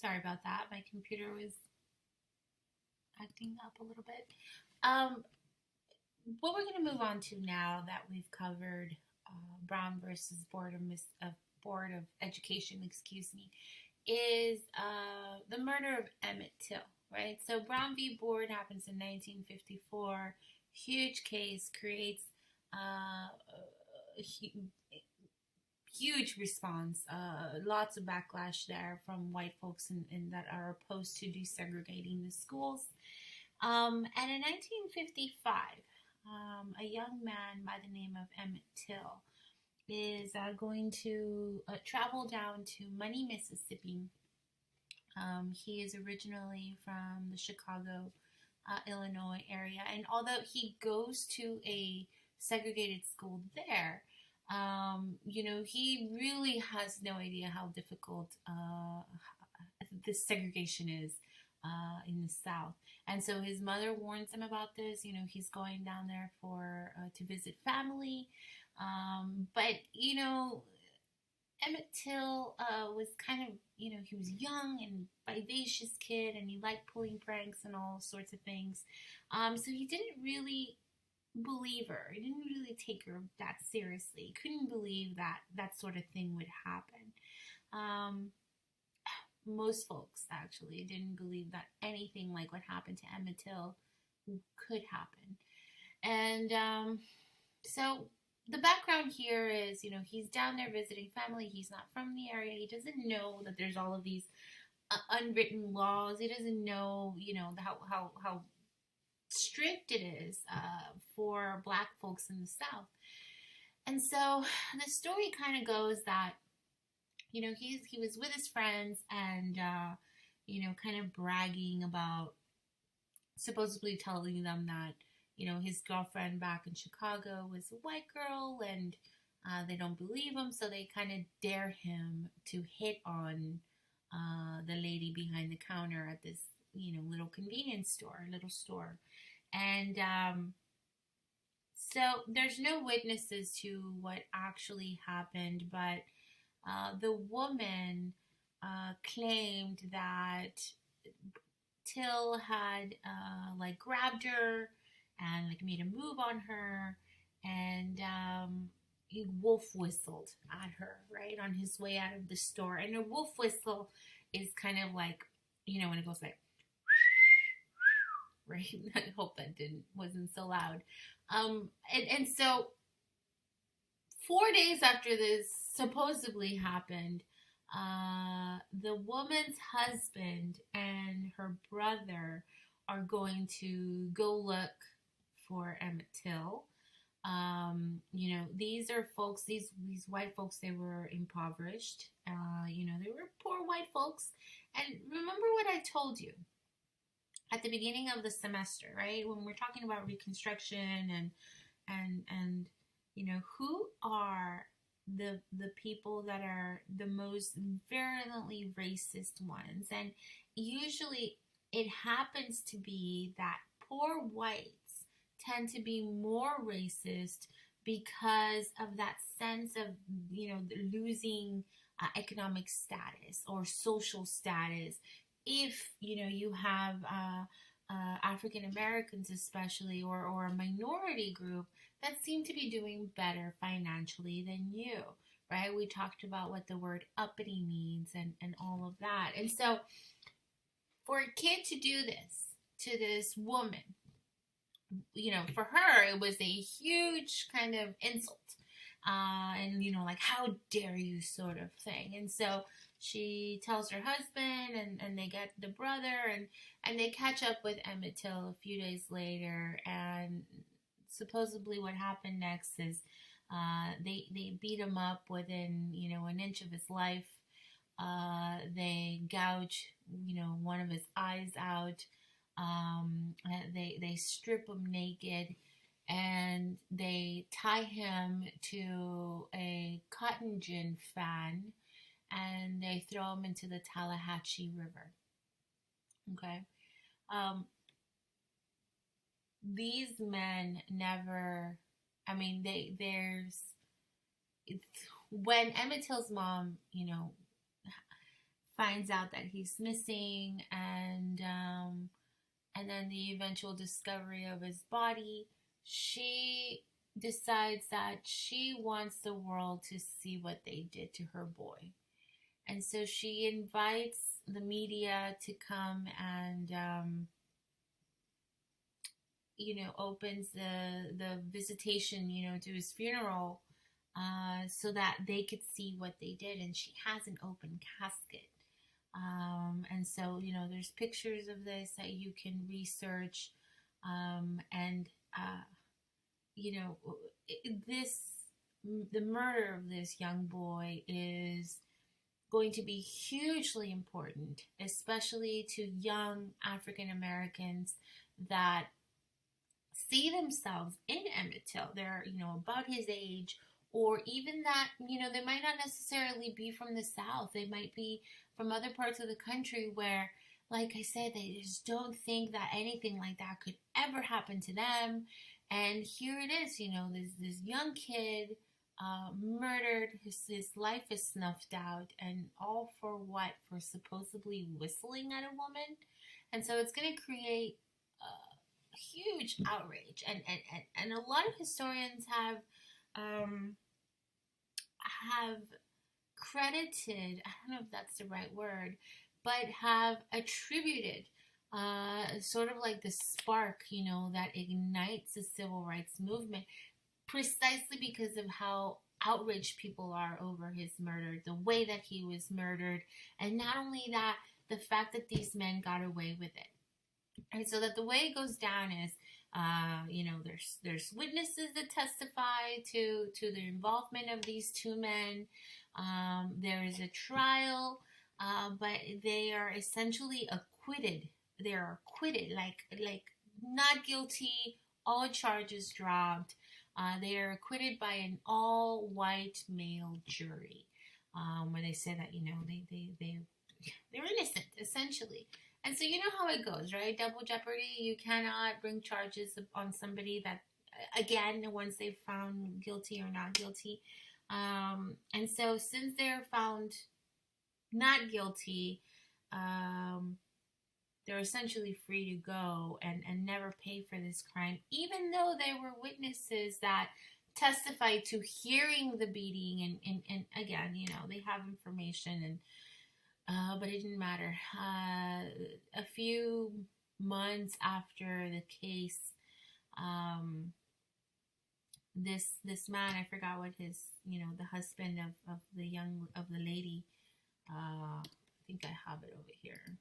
Sorry about that. My computer was acting up a little bit. Um, what we're going to move on to now that we've covered Brown versus Board of Education, excuse me, is the murder of Emmett Till, right? So Brown v. Board happens in 1954. Huge case, creates a huge response, lots of backlash there from white folks in that are opposed to desegregating the schools. And in 1955, a young man by the name of Emmett Till is going to travel down to Money, Mississippi. He is originally from the Chicago, Illinois area, and although he goes to a segregated school there, he really has no idea how difficult this segregation is in the South. And so his mother warns him about this. He's going down there to visit family. But Emmett Till was kind of, he was young and vivacious kid, and he liked pulling pranks and all sorts of things. So he didn't really believe her. He didn't really take her that seriously. He couldn't believe that that sort of thing would happen. Most folks actually didn't believe that anything like what happened to Emmett Till could happen. And so the background here is, he's down there visiting family. He's not from the area. He doesn't know that there's all of these unwritten laws. He doesn't know, how strict it is for Black folks in the South. And so the story kind of goes that, he was with his friends and, kind of bragging about, supposedly telling them that, his girlfriend back in Chicago was a white girl, and they don't believe him, so they kind of dare him to hit on the lady behind the counter at this, little convenience store, little store. And so there's no witnesses to what actually happened, but the woman claimed that Till had grabbed her and made a move on her, and he wolf whistled at her right on his way out of the store. And a wolf whistle is kind of like, when it goes like, right? I hope that wasn't so loud. And so 4 days after this supposedly happened, the woman's husband and her brother are going to go look for Emmett Till. These are folks, these white folks, they were impoverished. They were poor white folks. And remember what I told you at the beginning of the semester, right? When we're talking about Reconstruction and who are the people that are the most virulently racist ones. And usually it happens to be that poor whites tend to be more racist because of that sense of, losing economic status or social status. If, you have African Americans especially, or a minority group that seem to be doing better financially than you, right? We talked about what the word uppity means and all of that. And so for a kid to do this to this woman, for her, it was a huge kind of insult. And, how dare you sort of thing. And so she tells her husband, and they get the brother, and they catch up with Emmett Till a few days later. And supposedly what happened next is they beat him up within, an inch of his life. They gouge, one of his eyes out. They strip him naked, and they tie him to a cotton gin fan, and they throw him into the Tallahatchie River. Okay. These men never, when Emmett Till's mom, finds out that he's missing, and then the eventual discovery of his body, she decides that she wants the world to see what they did to her boy. And so she invites the media to come and, opens the visitation, to his funeral, so that they could see what they did. And she has an open casket. And so, there's pictures of this that you can research. And, this, the murder of this young boy is going to be hugely important, especially to young African Americans that see themselves in Emmett Till. They're, about his age, or even that, they might not necessarily be from the South. They might be from other parts of the country where, like I said, they just don't think that anything like that could ever happen to them. And here it is, this young kid murdered, his life is snuffed out, and all for what? For supposedly whistling at a woman. And so it's going to create huge outrage, and a lot of historians have credited, I don't know if that's the right word, but have attributed sort of like the spark, that ignites the civil rights movement, precisely because of how outraged people are over his murder, the way that he was murdered, and not only that, the fact that these men got away with it. And so that the way it goes down is, there's witnesses that testify to the involvement of these two men. There is a trial, but they are essentially acquitted. They are acquitted, like not guilty, all charges dropped. They are acquitted by an all-white male jury, where they say that, they're innocent, essentially. And so you know how it goes, right? Double jeopardy. You cannot bring charges on somebody that, again, once they've found guilty or not guilty. And so since they're found not guilty, they're essentially free to go and never pay for this crime, even though there were witnesses that testified to hearing the beating. And again, they have information, and but it didn't matter. A few months after the case, this man, I forgot what his, the husband of the lady, I think I have it over here.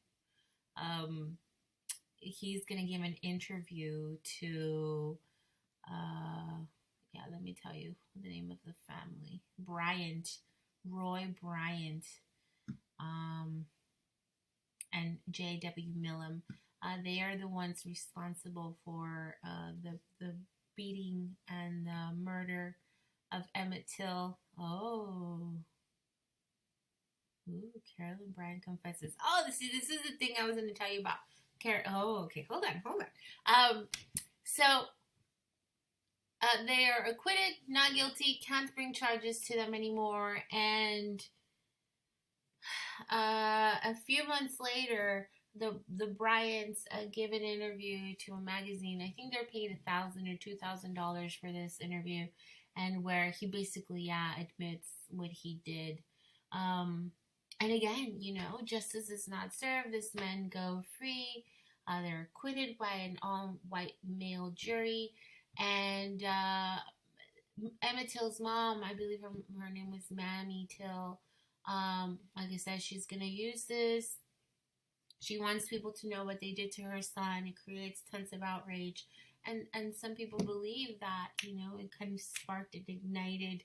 He's gonna give an interview to, let me tell you the name of the family. Roy Bryant. And J.W. Millam. They are the ones responsible for the beating and the murder of Emmett Till. Carolyn Bryan confesses. This is the thing I was going to tell you about. Okay. Hold on. So they are acquitted, not guilty, can't bring charges to them anymore, and a few months later, the Bryants give an interview to a magazine. I think they're paid $1,000 or $2,000 for this interview, and where he basically admits what he did. And again, justice is not served. These men go free. They're acquitted by an all-white male jury, and Emmett Till's mom, I believe her name was Mammy Till. Like I said, she's gonna use this. She wants people to know what they did to her son. It creates tons of outrage, and some people believe that it kind of sparked, it ignited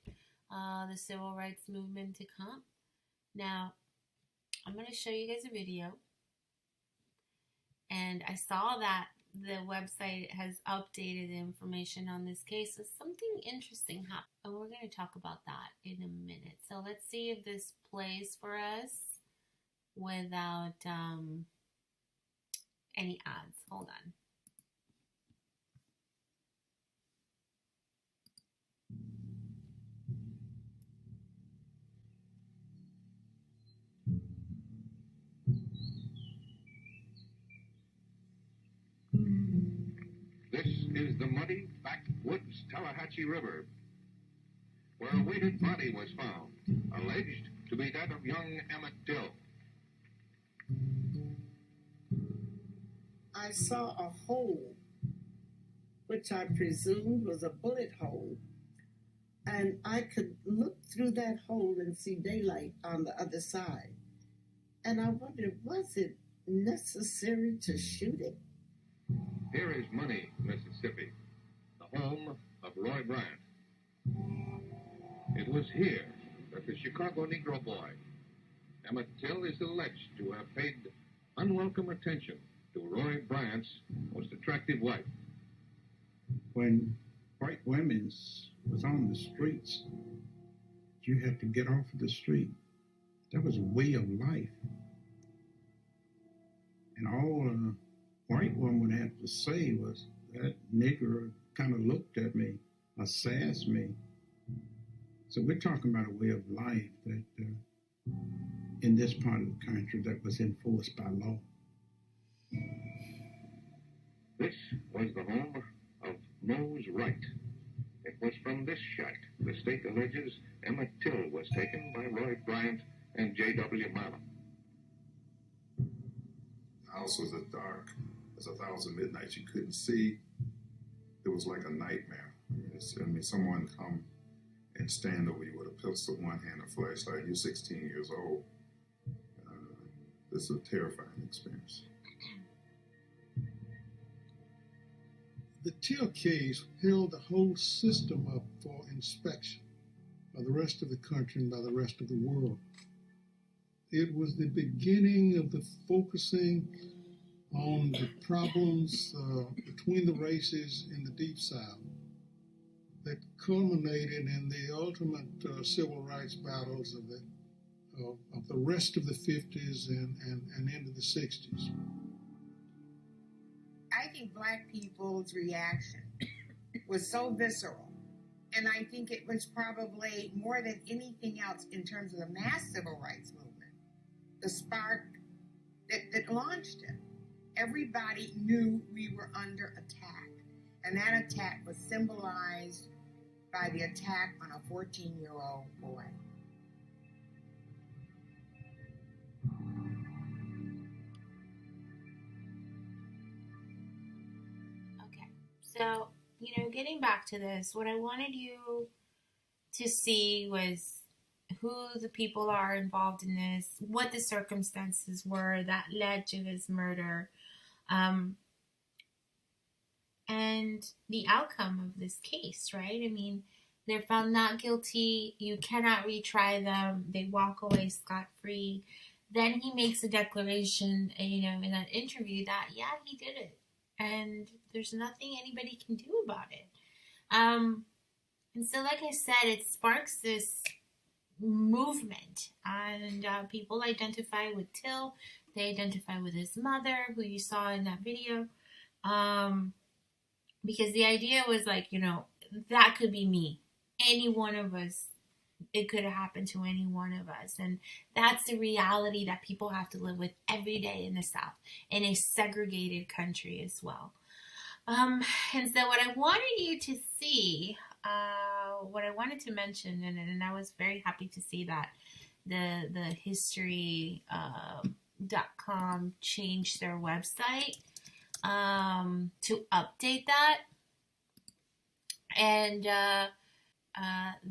the civil rights movement to come. Now, I'm gonna show you guys a video, and I saw that the website has updated the information on this case, so something interesting happened, and we're going to talk about that in a minute. So let's see if this plays for us without any ads. Hold on. is the muddy, backwoods Tallahatchie River, where a weighted body was found, alleged to be that of young Emmett Till. I saw a hole, which I presumed was a bullet hole, and I could look through that hole and see daylight on the other side. And I wondered, was it necessary to shoot it? Here is Money, Mississippi, the home of Roy Bryant. It was here that the Chicago Negro boy, Emmett Till, is alleged to have paid unwelcome attention to Roy Bryant's most attractive wife. When white women was on the streets, you had to get off of the street. That was a way of life. And all a white woman had to say was, that nigger kind of looked at me, assessed me. So we're talking about a way of life that in this part of the country that was enforced by law. This was the home of Mose Wright. It was from this shack the state alleges Emmett Till was taken by Roy Bryant and J.W. Malum. The house was as dark as 1,000 midnights. You couldn't see. It was like a nightmare. Someone come and stand over you with a pistol, one hand, a flashlight. You're 16 years old. This is a terrifying experience. The Till case held the whole system up for inspection by the rest of the country and by the rest of the world. It was the beginning of the focusing on the problems between the races in the Deep South that culminated in the ultimate civil rights battles of the rest of the 50s and into the 60s. I think Black people's reaction was so visceral, and I think it was probably more than anything else in terms of the mass civil rights movement, the spark that launched it. Everybody knew we were under attack, and that attack was symbolized by the attack on a 14-year-old boy. So, getting back to this, what I wanted you to see was who the people are involved in this, what the circumstances were that led to his murder, and the outcome of this case, right? I mean, they're found not guilty. You cannot retry them. They walk away scot-free. Then he makes a declaration, in that interview that, yeah, he did it. And there's nothing anybody can do about it. And so, like I said, it sparks this movement. And people identify with Till. They identify with his mother, who you saw in that video. Because the idea was like, that could be me. Any one of us. It could have happened to any one of us. And that's the reality that people have to live with every day in the South, in a segregated country as well. And so what I wanted you to see, what I wanted to mention, and I was very happy to see that the history.com changed their website to update that. And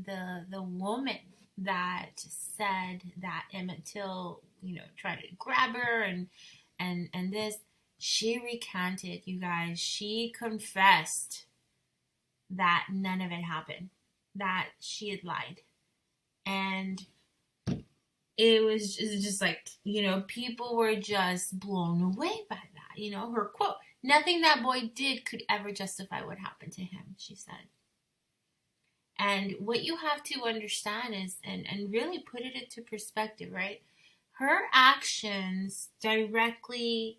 the woman that said that Emmett Till, tried to grab her and this, she recanted, you guys. She confessed that none of it happened, that she had lied. And it was just like, people were just blown away by that. Her quote, "Nothing that boy did could ever justify what happened to him," she said. And what you have to understand is, and really put it into perspective, right? Her actions directly,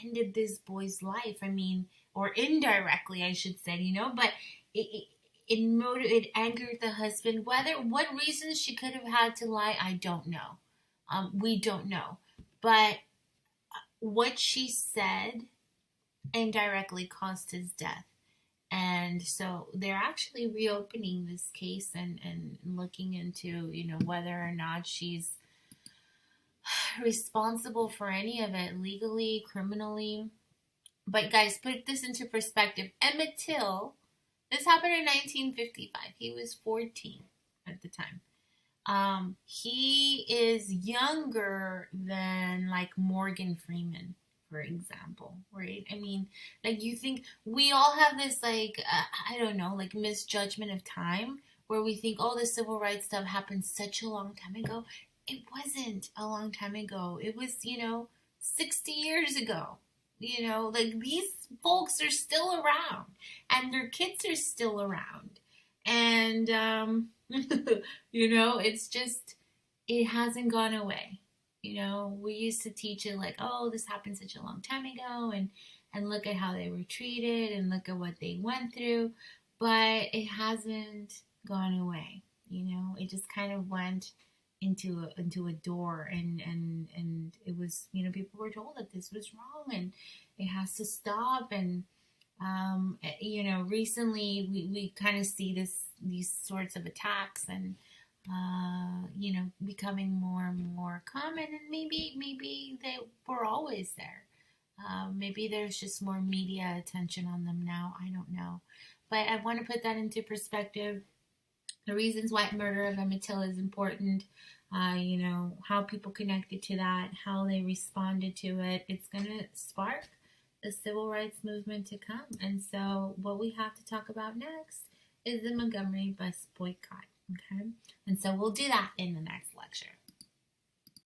ended this boy's life. I mean, or indirectly, I should say, but it angered the husband. What reasons she could have had to lie, I don't know. We don't know. But what she said indirectly caused his death. And so they're actually reopening this case and looking into, whether or not she's responsible for any of it, legally, criminally. But guys, put this into perspective. Emmett Till, this happened in 1955. He was 14 at the time. He is younger than like Morgan Freeman, for example, right? I mean, like, you think we all have this like I don't know, like misjudgment of time, where we think, oh, the civil rights stuff happened such a long time ago. It wasn't a long time ago. It was 60 years ago. Like, these folks are still around, and their kids are still around, and it's just, it hasn't gone away. We used to teach it like, oh, this happened such a long time ago, and look at how they were treated, and look at what they went through, but it hasn't gone away. It just kind of went into a door, and it was, people were told that this was wrong and it has to stop. And recently we kind of see these sorts of attacks, and becoming more and more common, and maybe they were always there. Maybe there's just more media attention on them now. I don't know, but I want to put that into perspective. The reasons why murder of Emmett Till is important, how people connected to that, how they responded to it. It's going to spark the civil rights movement to come. And so what we have to talk about next is the Montgomery bus boycott. Okay? And so we'll do that in the next lecture.